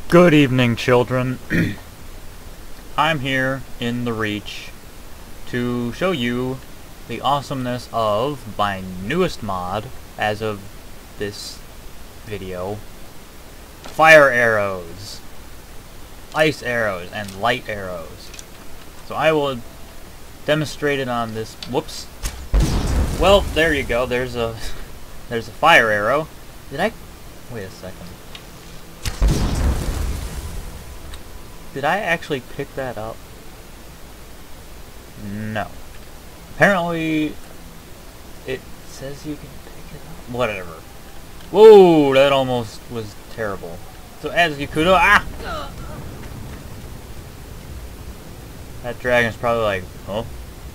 Good evening, children. I'm here in the Reach to show you the awesomeness of my newest mod as of this video. Fire arrows, ice arrows, and light arrows. So I will demonstrate it on this. Whoops. Well, there you go. There's a fire arrow. Did I? Wait a second. Did I actually pick that up? No. Apparently, it says you can pick it up. Whatever. Whoa, that almost was terrible. So as you could, that dragon's probably like, huh?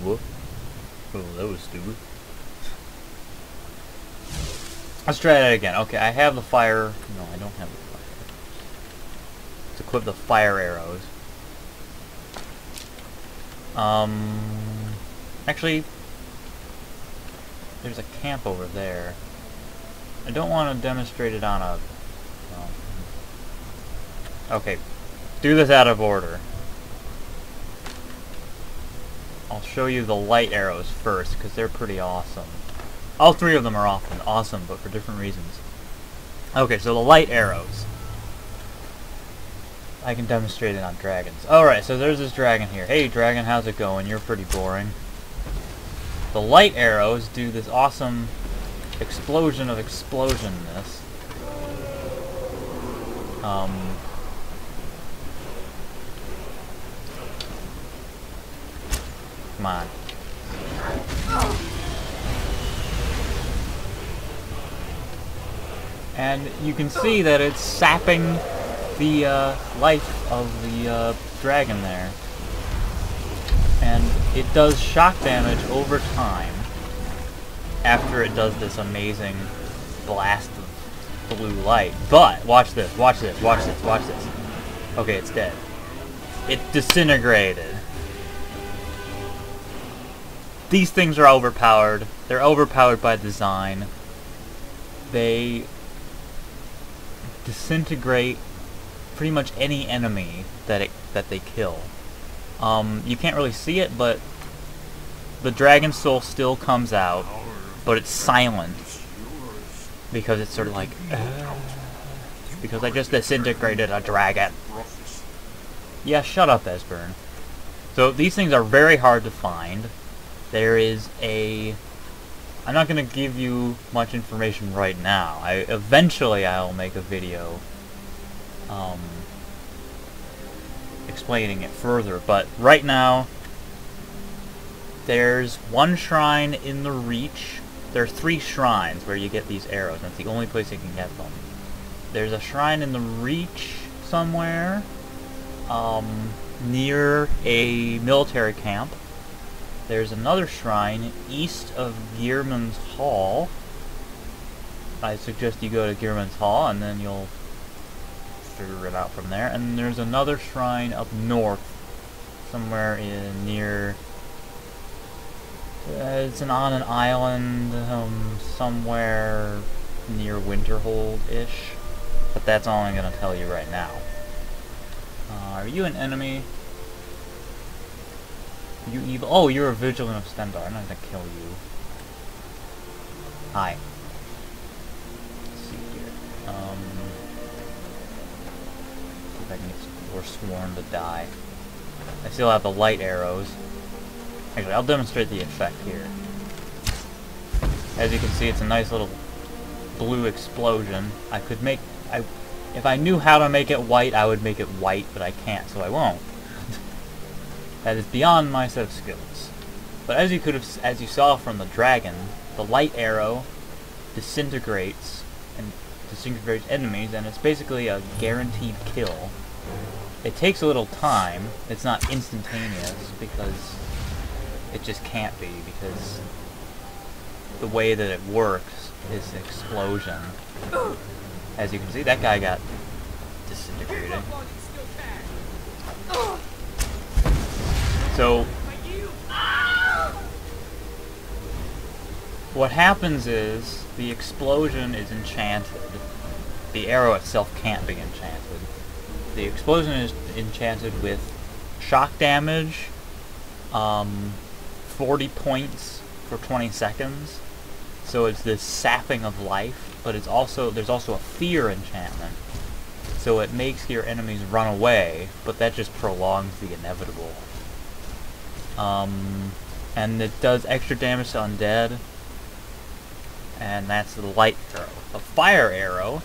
What? Oh, that was stupid. Let's try that again. Okay, I have the fire. No, I don't have the fire. Let's equip the fire arrows. Actually, there's a camp over there. I don't want to demonstrate it on a... Okay, do this out of order. I'll show you the light arrows first, because they're pretty awesome. All three of them are awesome, but for different reasons. Okay, so the light arrows. I can demonstrate it on dragons. Alright, so there's this dragon here. Hey dragon, how's it going? You're pretty boring. The light arrows do this awesome explosion of explosionness. Come on. And you can see that it's sapping the life of the dragon there. And it does shock damage over time after it does this amazing blast of blue light. But, watch this, watch this, watch this, watch this. Okay, it's dead. It disintegrated. These things are overpowered. They're overpowered by design. They disintegrate pretty much any enemy that they kill. You can't really see it, but the dragon soul still comes out, but it's silent because it's sort of like because I just disintegrated a dragon. Yeah, shut up, Esbern. So these things are very hard to find. There is a... I'm not going to give you much information right now. Eventually I'll make a video explaining it further, but right now there's one shrine in the Reach. There are 3 shrines where you get these arrows, and that's the only place you can get them. There's a shrine in the Reach somewhere near a military camp. There's another shrine east of Gearman's Hall. I suggest you go to Gearman's Hall and then you'll figure it out from there. And there's another shrine up north, somewhere near... it's on an island somewhere near Winterhold-ish. But that's all I'm going to tell you right now. Are you an enemy? You evil. Oh, you're a vigilant of Stendar. I'm not gonna kill you. Hi. Let's see here. See if I can get forsworn to die. I still have the light arrows. Actually, I'll demonstrate the effect here. As you can see, it's a nice little blue explosion. I could make... if I knew how to make it white, I would make it white, but I can't, so I won't. That is beyond my set of skills. But as you saw from the dragon, the light arrow disintegrates enemies, and it's basically a guaranteed kill. It takes a little time. It's not instantaneous because it just can't be, because the way that it works is explosion. As you can see, that guy got disintegrated. So, what happens is, the explosion is enchanted. The arrow itself can't be enchanted. the explosion is enchanted with shock damage, 40 points for 20 seconds. So it's this sapping of life, but there's also a fear enchantment. So it makes your enemies run away, but that just prolongs the inevitable. And it does extra damage to undead. And that's the light arrow. The fire arrow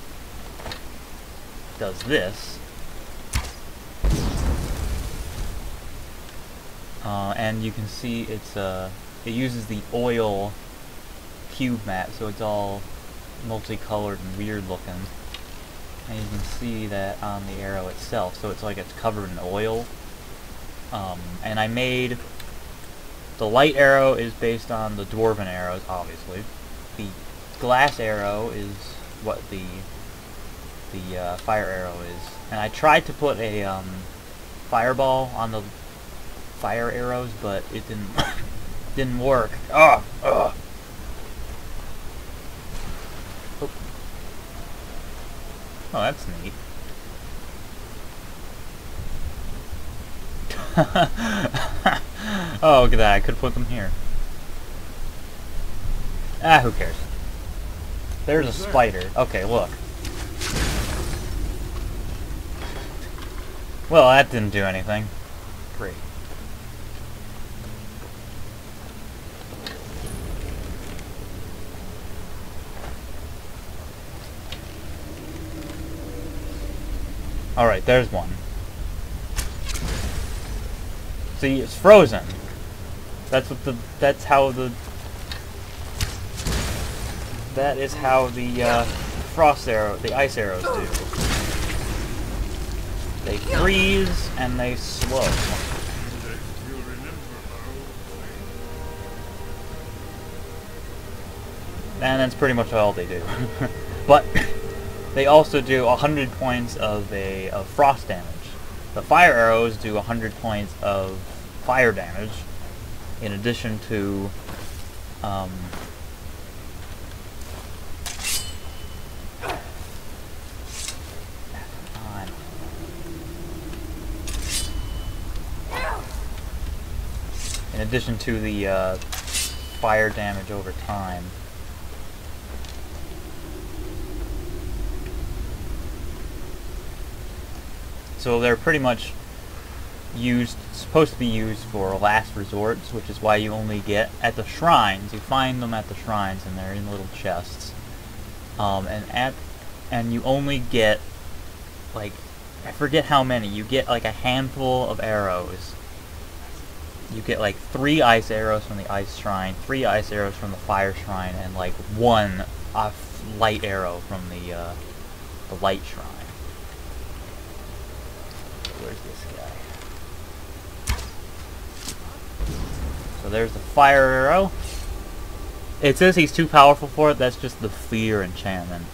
does this. And you can see it uses the oil cube map, so it's all multicolored and weird looking. And you can see that on the arrow itself, so it's like it's covered in oil. And I made the light arrow is based on the dwarven arrows, obviously. The glass arrow is what the fire arrow is. And I tried to put a fireball on the fire arrows, but it didn't work. Ugh! Ugh! Oh, that's neat. Oh, look at that. I could put them here. Ah, who cares? There's a spider. Okay, look. Well, that didn't do anything. Great. Alright, there's one. See, it's frozen. That is how the frost arrow, the ice arrows do. They freeze and they slow. And that's pretty much all they do. But they also do 100 points of frost damage. The fire arrows do 100 points of fire damage, in addition to the fire damage over time. So they're pretty much supposed to be used for last resorts, which is why you only get at the shrines. You find them at the shrines, and they're in little chests. And you only get, like, I forget how many. You get like a handful of arrows. You get like 3 ice arrows from the ice shrine, 3 ice arrows from the fire shrine, and like 1 light arrow from the light shrine. Where's this guy? So there's the fire arrow. It says he's too powerful for it. That's just the fear enchantment.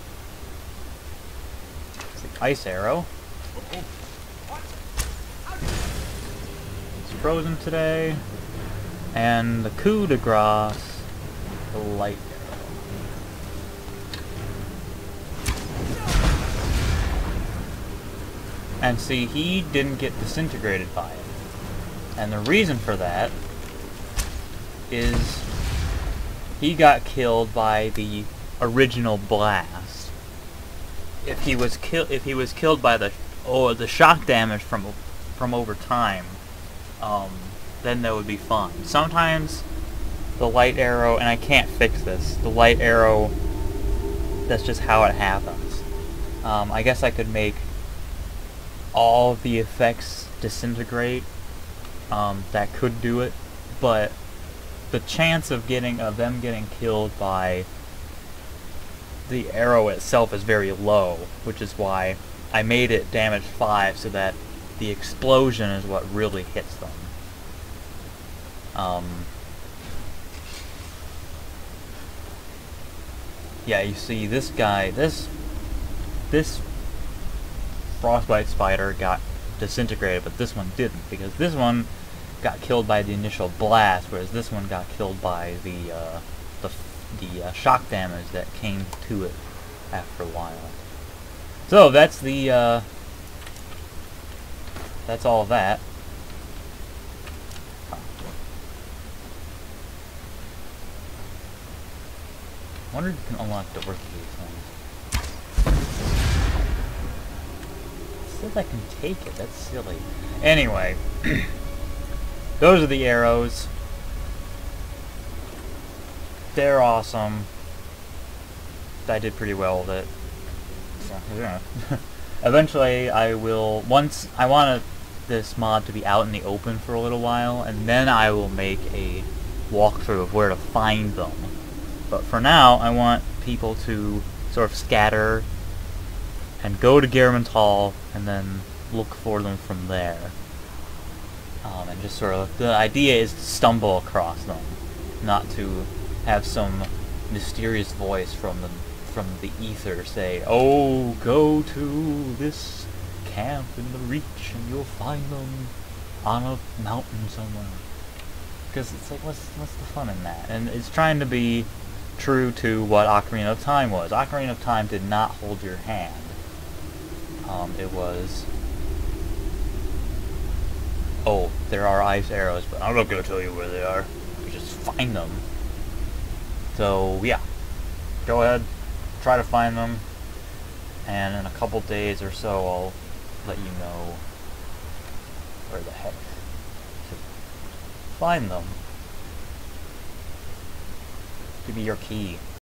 It's the ice arrow. It's frozen today. And the coup de grace, the light arrow. And see, he didn't get disintegrated by it. And the reason for that is he got killed by the original blast. If he was killed by the shock damage from over time, then that would be fun. Sometimes the light arrow, and I can't fix this, the light arrow, that's just how it happens. I guess I could make all of the effects disintegrate. That could do it, but the chance of them getting killed by the arrow itself is very low, which is why I made it damage 5 so that the explosion is what really hits them. Yeah, you see, this guy, this frostbite spider got disintegrated, but this one didn't, because this one got killed by the initial blast, whereas this one got killed by the shock damage that came to it after a while. So that's the that's all of that. Huh. I wonder if you can unlock door keys things. It says I can take it. That's silly. Anyway, those are the arrows. They're awesome. I did pretty well with it. So, yeah. Eventually, I will, once, I want this mod to be out in the open for a little while, and then I will make a walkthrough of where to find them. But for now, I want people to sort of scatter and go to Garrett's Hall, and then look for them from there. And just sort of, the idea is to stumble across them, not to have some mysterious voice from the ether say, "Oh, go to this camp in the Reach and you'll find them on a mountain somewhere." Because it's like, what's the fun in that? And it's trying to be true to what Ocarina of Time was. Ocarina of Time did not hold your hand. It was, oh, there are ice arrows, but I'm not gonna tell you where they are. You just find them. So yeah, go ahead, try to find them, and in a couple days or so I'll let you know where the heck to find them. Give me your key.